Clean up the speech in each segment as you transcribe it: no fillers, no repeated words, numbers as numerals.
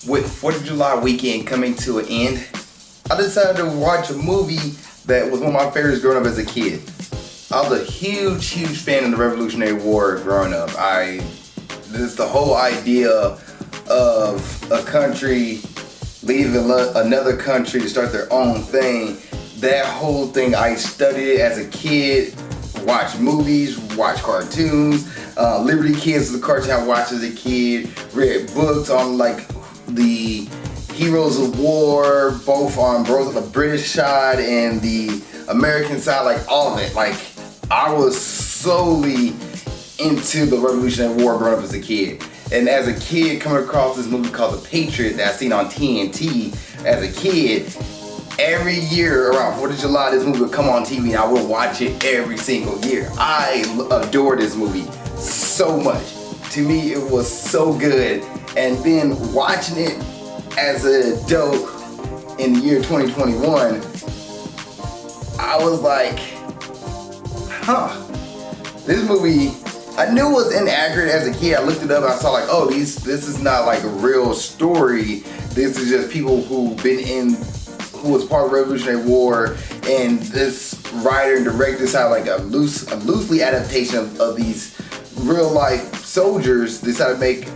With 4th of July weekend coming to an end, I decided to watch a movie that was one of my favorites growing up as a kid. I was a huge fan of the Revolutionary War growing up. This the whole idea of a country leaving another country to start their own thing. That whole thing, I studied it as a kid, watched movies, watched cartoons. Liberty Kids was a cartoon I watched as a kid. Read books on like the heroes of war, both on the British side and the American side, like all of it. Like I was solely into the Revolutionary War growing up as a kid. And as a kid, coming across this movie called The Patriot that I seen on TNT as a kid, every year around 4th of July, this movie would come on TV and I would watch it every single year. I adore this movie so much. To me, it was so good. And then watching it as an adult in the year 2021, I was like, this movie, I knew it was inaccurate as a kid. I looked it up and I saw like, oh, this is not like a real story. This is just people who was part of the Revolutionary War, and this writer and director decided like a loosely adaptation of these real life soldiers, decided to make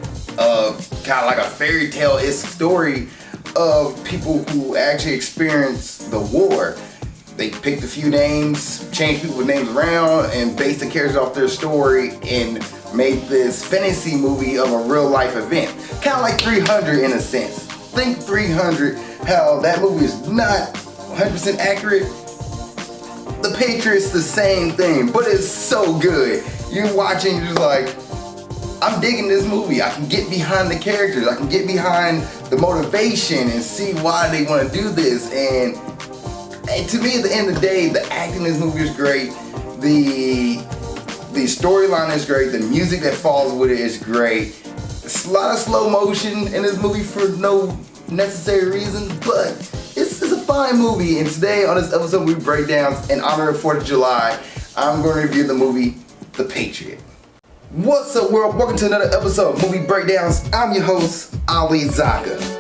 kind of like a fairy tale-esque story of people who actually experienced the war. They picked a few names, changed people's names around, and based the characters off their story and made this fantasy movie of a real life event. Kind of like 300 in a sense. Think 300, how that movie is not 100% accurate. The Patriot's the same thing, but it's so good. You're watching, you're just like, I'm digging this movie. I can get behind the characters. I can get behind the motivation and see why they want to do this. And to me, at the end of the day, the acting in this movie is great. The storyline is great. The music that falls with it is great. It's a lot of slow motion in this movie for no necessary reason, but it's a fine movie. And today on this episode, we break down in honor of 4th of July. I'm going to review the movie The Patriot. What's up, world? Welcome to another episode of Movie Breakdowns. I'm your host, Ali Zakka.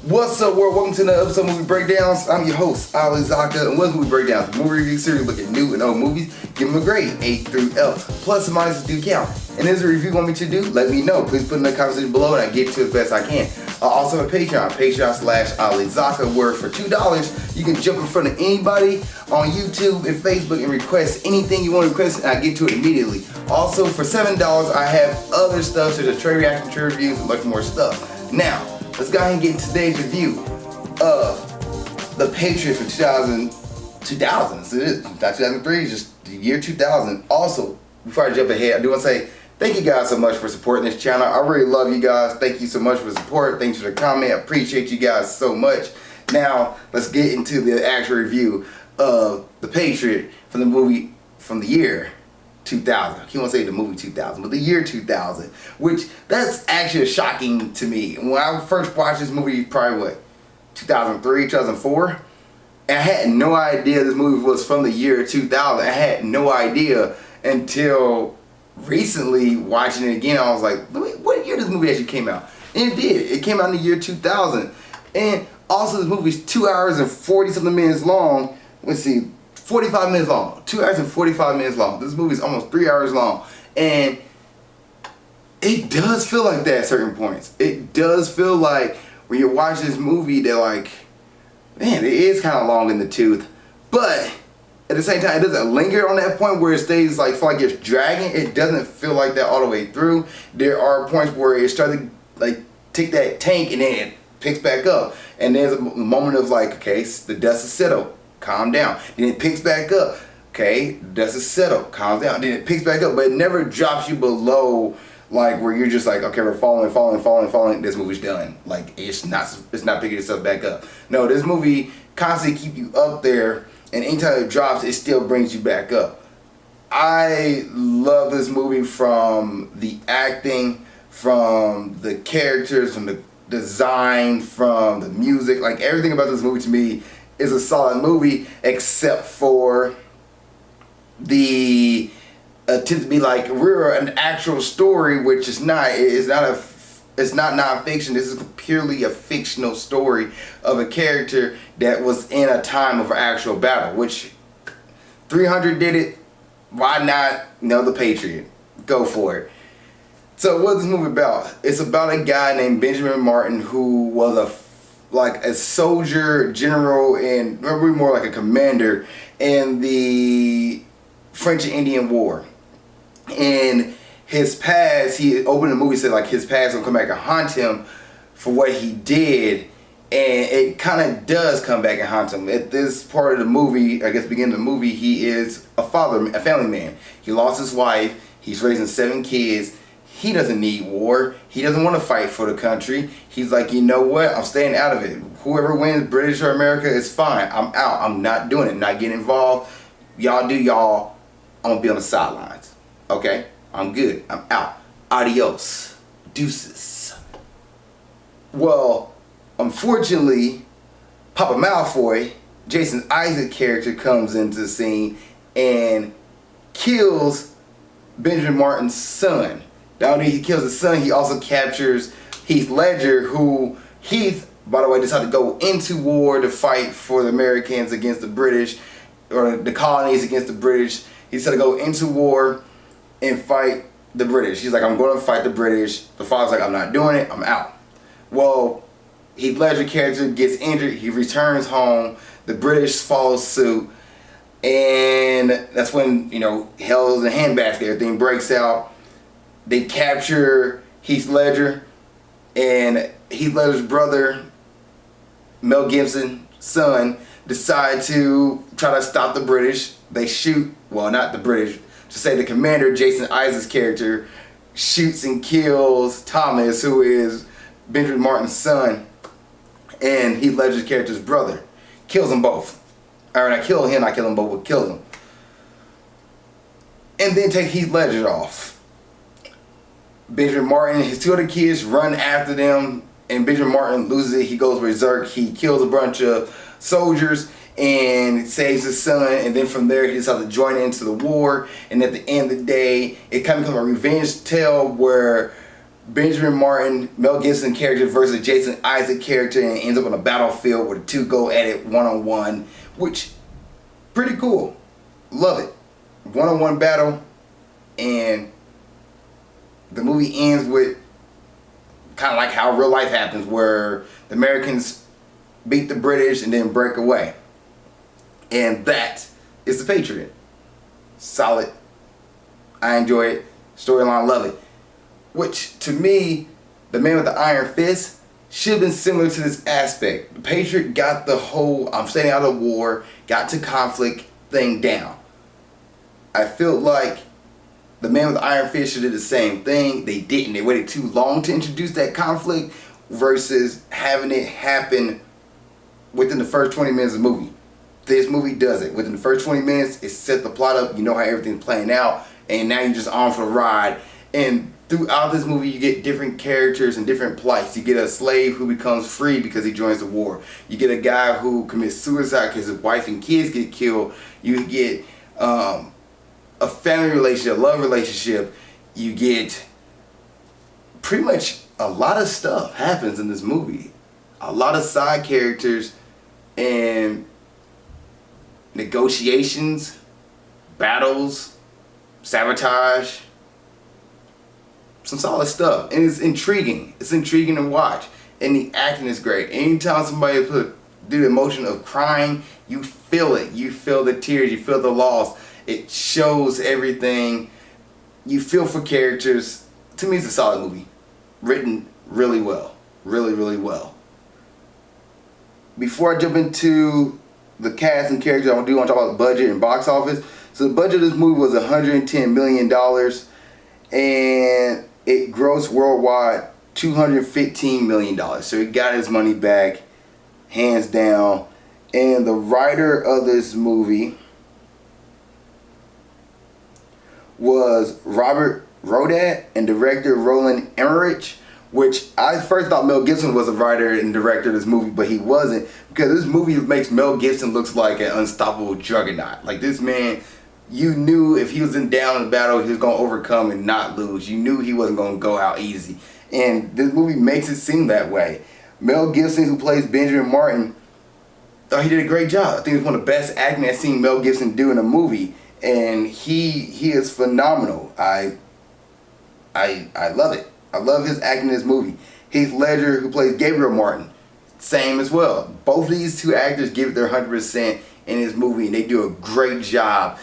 What's up, world? Welcome to another episode of Movie Breakdowns. I'm your host, Ali Zakka, and what's Movie Breakdowns? A movie review series looking at new and old movies. Give them a grade, A through F. Plus and minuses do count. And is there a review you want me to do? Let me know. Please put in the comments section below and I get to it as best I can. I also have a Patreon, Patreon/Ali Zakka, where for $2 you can jump in front of anybody on YouTube and Facebook and request anything you want to request, and I get to it immediately. Also, for $7 I have other stuff such as trade reaction, trade reviews, and much more stuff. Now, let's go ahead and get into today's review of The Patriot from 2000. So it is not 2003, it's just the year 2000. Also, before I jump ahead, I do want to say thank you guys so much for supporting this channel. I really love you guys. Thank you so much for the support. Thanks for the comment. I appreciate you guys so much. Now, let's get into the actual review of The Patriot from the movie from the year 2000. I can't want to say the movie 2000, but the year 2000, which that's actually shocking to me. When I first watched this movie, probably what, 2003, 2004, and I had no idea this movie was from the year 2000. I had no idea until recently watching it again. I was like, what year this movie actually came out? And it did. It came out in the year 2000. And also this movie is 2 hours and 40 something minutes long. Let's see, 45 minutes long. 2 hours and 45 minutes long. This movie is almost 3 hours long. And it does feel like that at certain points. It does feel like when you're watching this movie, they're like, man, it is kind of long in the tooth. But at the same time, it doesn't linger on that point where it stays like, feel like it's dragging. It doesn't feel like that all the way through. There are points where it starts to like take that tank and then it picks back up. And there's a moment of like, okay, the dust is settled. Calm down. Then it picks back up. Okay, dust is settled. Calm down. Then it picks back up, but it never drops you below like where you're just like, okay, we're falling. This movie's done. Like it's not picking itself back up. No, this movie constantly keep you up there, and anytime it drops, it still brings you back up. I love this movie from the acting, from the characters, from the design, from the music, like everything about this movie to me is a solid movie, except for the attempt to be like we're an actual story, which is not. It's not nonfiction. This is purely a fictional story of a character that was in a time of actual battle. Which 300 did it. Why not? The Patriot. Go for it. So what's this movie about? It's about a guy named Benjamin Martin who was a soldier, general, and probably more like a commander in the French and Indian War. And his past, he opened the movie, said like his past will come back and haunt him for what he did, and it kind of does come back and haunt him. At this part of the movie, I guess beginning of the movie, he is a father, a family man. He lost his wife. He's raising 7 kids. He doesn't need war. He doesn't want to fight for the country. He's like, you know what? I'm staying out of it. Whoever wins, British or America, is fine. I'm out. I'm not doing it. Not getting involved. Y'all do y'all. I'm going to be on the sidelines. Okay? I'm good. I'm out. Adios. Deuces. Well, unfortunately, Papa Malfoy, Jason Isaac character, comes into the scene and kills Benjamin Martin's son. Not only he kills his son, he also captures Heath Ledger, who Heath, by the way, decided to go into war to fight for the Americans against the British, or the colonies against the British. He decided to go into war and fight the British. He's like, I'm going to fight the British. The father's like, I'm not doing it. I'm out. Well, Heath Ledger character gets injured. He returns home. The British follow suit. And that's when, hell's in a handbasket. Everything breaks out. They capture Heath Ledger, and Heath Ledger's brother, Mel Gibson's son, decide to try to stop the British. They shoot, well, not the British, to say the commander, Jason Isaac's character, shoots and kills Thomas, who is Benjamin Martin's son, and Heath Ledger's character's brother. Kills them both. Or not kill him, not kill them both, but kill them. And then take Heath Ledger off. Benjamin Martin, his 2 other kids run after them, and Benjamin Martin loses it. He goes berserk. He kills a bunch of soldiers and saves his son, and then from there he decides to join into the war. And at the end of the day, it kind of becomes a revenge tale where Benjamin Martin, Mel Gibson character versus Jason Isaac character, and ends up on a battlefield where the two go at it one-on-one, which pretty cool. Love it. One-on-one battle, and the movie ends with kind of like how real life happens, where the Americans beat the British and then break away. And that is The Patriot. Solid. I enjoy it. Storyline, love it. Which, to me, The Man with the Iron Fist should have been similar to this aspect. The Patriot got the whole I'm staying out of war, got to conflict thing down. I feel like The Man with the Iron Fist should have did the same thing. They didn't. They waited too long to introduce that conflict versus having it happen within the first 20 minutes of the movie. This movie does it. Within the first 20 minutes, it sets the plot up. You know how everything's playing out. And now you're just on for the ride. And throughout this movie, you get different characters and different plights. You get a slave who becomes free because he joins the war. You get a guy who commits suicide because his wife and kids get killed. You get a family relationship, a love relationship. You get pretty much a lot of stuff happens in this movie. A lot of side characters and negotiations, battles, sabotage. Some solid stuff. And it's intriguing. It's intriguing to watch. And the acting is great. Anytime somebody do the emotion of crying, you feel it. You feel the tears. You feel the loss. It shows everything. You feel for characters. To me, it's a solid movie. Written really well. Really, really well. Before I jump into the cast and characters, I want to talk about the budget and box office. So the budget of this movie was $110 million. And it grossed worldwide $215 million. So he got his money back, hands down. And the writer of this movie was Robert Rodat, and director Roland Emmerich, which I first thought Mel Gibson was a writer and director of this movie, but he wasn't, because this movie makes Mel Gibson looks like an unstoppable juggernaut. Like, this man, you knew if he was down in the battle, he was going to overcome and not lose. You knew he wasn't going to go out easy. And this movie makes it seem that way. Mel Gibson, who plays Benjamin Martin, thought he did a great job. I think it's one of the best acting I've seen Mel Gibson do in a movie. And he is phenomenal. I love it. I love his acting in this movie. Heath Ledger, who plays Gabriel Martin, same as well. Both of these two actors give it their 100% in this movie, and they do a great job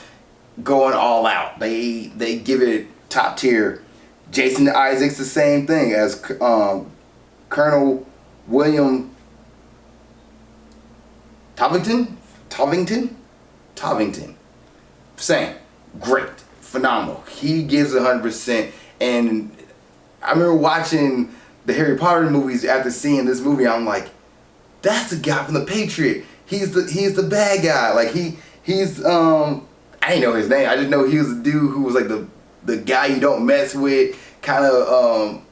going all out. They give it top tier. Jason Isaacs, the same thing as Colonel William Tovington. Same, great, phenomenal. He gives 100%, and I remember watching the Harry Potter movies after seeing this movie. I'm like, that's the guy from the Patriot. He's the bad guy. Like he's I didn't know his name. I just know he was the dude who was like the guy you don't mess with, kind of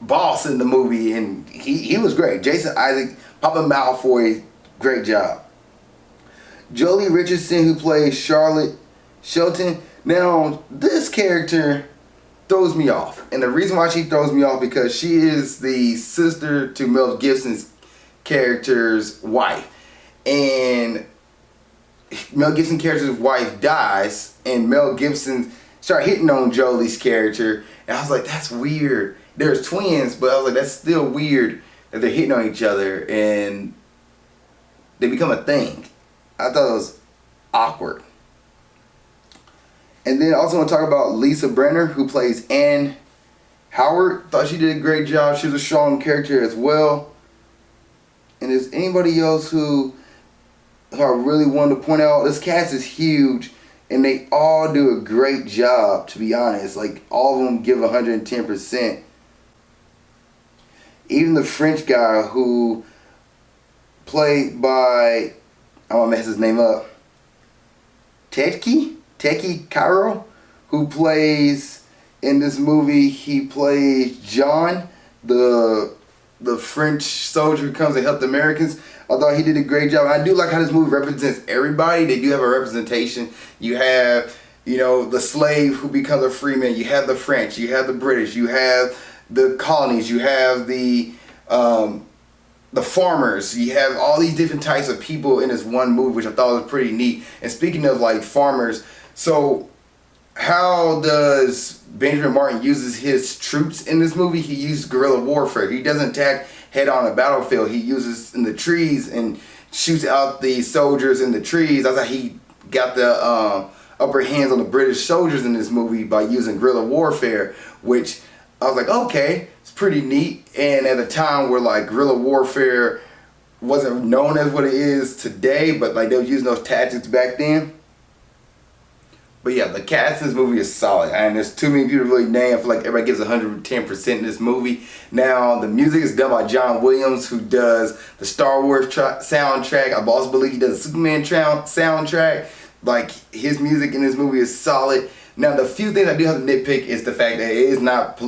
boss in the movie, and he was great. Jason Isaac, Papa Malfoy, great job. Jolie Richardson, who plays Charlotte Shelton. Now, this character throws me off, and the reason why she throws me off because she is the sister to Mel Gibson's character's wife, and Mel Gibson's character's wife dies, and Mel Gibson started hitting on Jolie's character, and I was like, that's weird. There's twins, but I was like, that's still weird that they're hitting on each other and they become a thing. I thought it was awkward. And then I also want to talk about Lisa Brenner, who plays Anne Howard. Thought she did a great job. She was a strong character as well. And is anybody else who I really wanted to point out? This cast is huge, and they all do a great job, to be honest. Like, all of them give 110%. Even the French guy who played by, I want to mess his name up, Teki Cairo, who plays in this movie, he plays John, the French soldier who comes to help the Americans. I thought he did a great job. I do like how this movie represents everybody. They do have a representation. You have, the slave who becomes a free man. You have the French. You have the British. You have the colonies. You have the farmers. You have all these different types of people in this one movie, which I thought was pretty neat. And speaking of like farmers, so how does Benjamin Martin uses his troops in this movie? He uses guerrilla warfare. He doesn't attack head on a battlefield. He uses in the trees and shoots out the soldiers in the trees. That's how he got the upper hands on the British soldiers in this movie, by using guerrilla warfare, which I was like, okay, it's pretty neat. And at a time where like guerrilla warfare wasn't known as what it is today, but like they were using those tactics back then. But yeah, the cast in this movie is solid, and there's too many people to really name. I feel like everybody gives 110% in this movie. Now, the music is done by John Williams, who does the Star Wars soundtrack. I also believe he does the Superman soundtrack. Like, his music in this movie is solid. Now, the few things I do have to nitpick is the fact that it is not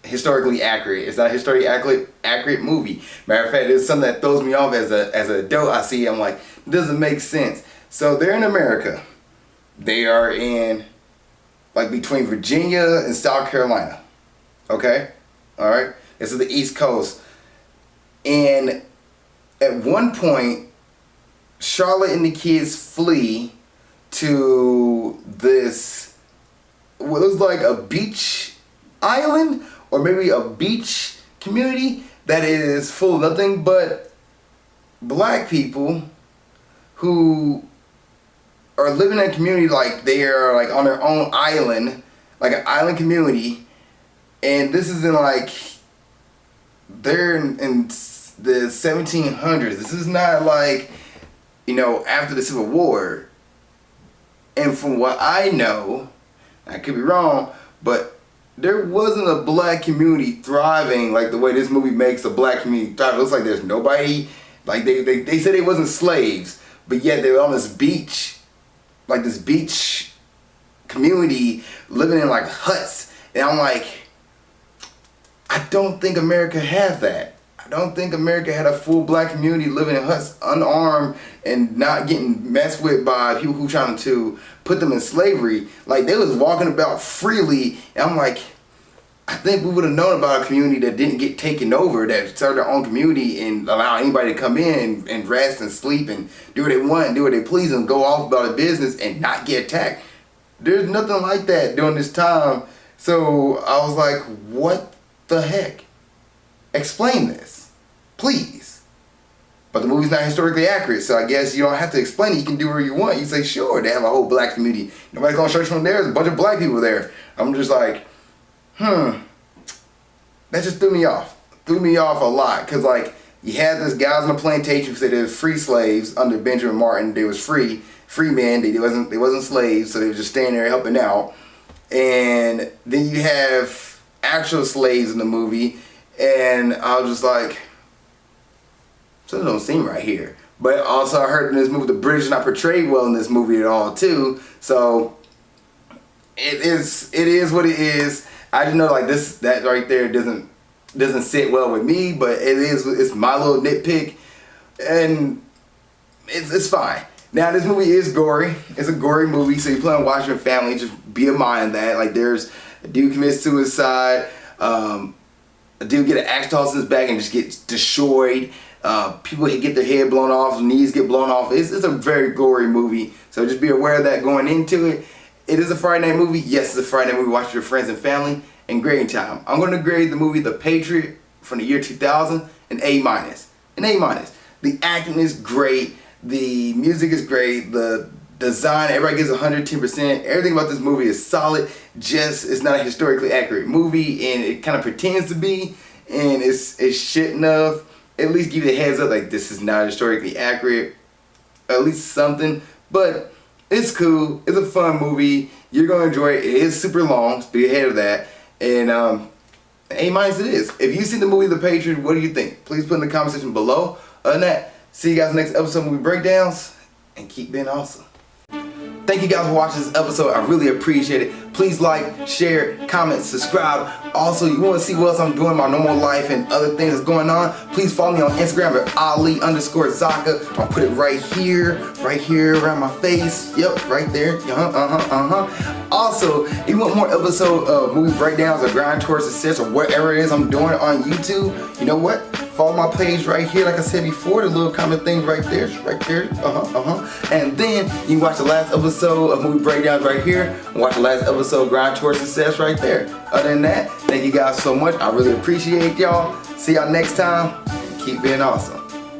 historically accurate. It's not a historically accurate movie. Matter of fact, it's something that throws me off as an adult. I see, I'm like, it doesn't make sense. So they're in America. They are in, like, between Virginia and South Carolina. Okay? Alright? This is the East Coast. And at one point, Charlotte and the kids flee to this, what looks like a beach island, or maybe a beach community that is full of nothing but black people who are living in a community like they are like on their own island, like an island community. And this is in like, they're in the 1700s. This is not like, after the Civil War. And from what I know, I could be wrong, but there wasn't a black community thriving like the way this movie makes a black community thrive. It looks like there's nobody, like they said they wasn't slaves, but yet they were on this beach, like this beach community living in like huts. And I'm like, I don't think America had that. I don't think America had a full black community living in huts unarmed and not getting messed with by people who trying to put them in slavery. Like, they was walking about freely, and I'm like, I think we would have known about a community that didn't get taken over, that started their own community and allow anybody to come in and rest and sleep and do what they want and do what they please and go off about a business and not get attacked. There's nothing like that during this time. So I was like, what the heck? Explain this, please. But the movie's not historically accurate, so I guess you don't have to explain it. You can do whatever you want. You say, sure, they have a whole black community. Nobody's going to church from there. There's a bunch of black people there. I'm just like, that just threw me off. Threw me off a lot. Because, like, you had this guys on the plantation who said they were free slaves under Benjamin Martin. They was free men. They wasn't slaves, so they were just staying there helping out. And then you have actual slaves in the movie. And I was just like, something don't seem right here. But also I heard in this movie the British are not portrayed well in this movie at all too. So it is what it is. I just know, like, that right there doesn't sit well with me, but it's my little nitpick, and it's fine. Now, this movie is gory. It's a gory movie, so you plan on watching with family, just be in mind that, like, there's a dude commits suicide, a dude get an axe tossed in his back and just gets destroyed. People get their head blown off, knees get blown off. It's a very gory movie, so just be aware of that going into it. It is a Friday night movie. Yes, it's a Friday night movie. Watch with your friends and family. And grading time. I'm going to grade the movie The Patriot from the year 2000 an A-. An A-. The acting is great. The music is great. The design, everybody gives 110%. Everything about this movie is solid. Just, it's not a historically accurate movie, and it kind of pretends to be, and it shouldn't have. At least give you a heads up, like, this is not historically accurate. At least something. But it's cool. It's a fun movie. You're going to enjoy it. It is super long, so be ahead of that. And A- it is. If you've seen the movie The Patriot, what do you think? Please put in the comment section below. Other than that, see you guys next episode of Movie Breakdowns, and keep being awesome. Thank you guys for watching this episode. I really appreciate it. Please like, share, comment, subscribe. Also, you want to see what else I'm doing in my normal life and other things that's going on, please follow me on Instagram at Ali_Zakka. I'll put it right here around my face. Yep, right there. Also, if you want more episodes of movie breakdowns or grind towards success or whatever it is I'm doing on YouTube, you know what? Follow my page right here, like I said before, the little comment thing right there, And then you can watch the last episode of Movie Breakdowns right here, and watch the last episode of Grind Towards Success right there. Other than that, thank you guys so much. I really appreciate y'all. See y'all next time. Keep being awesome.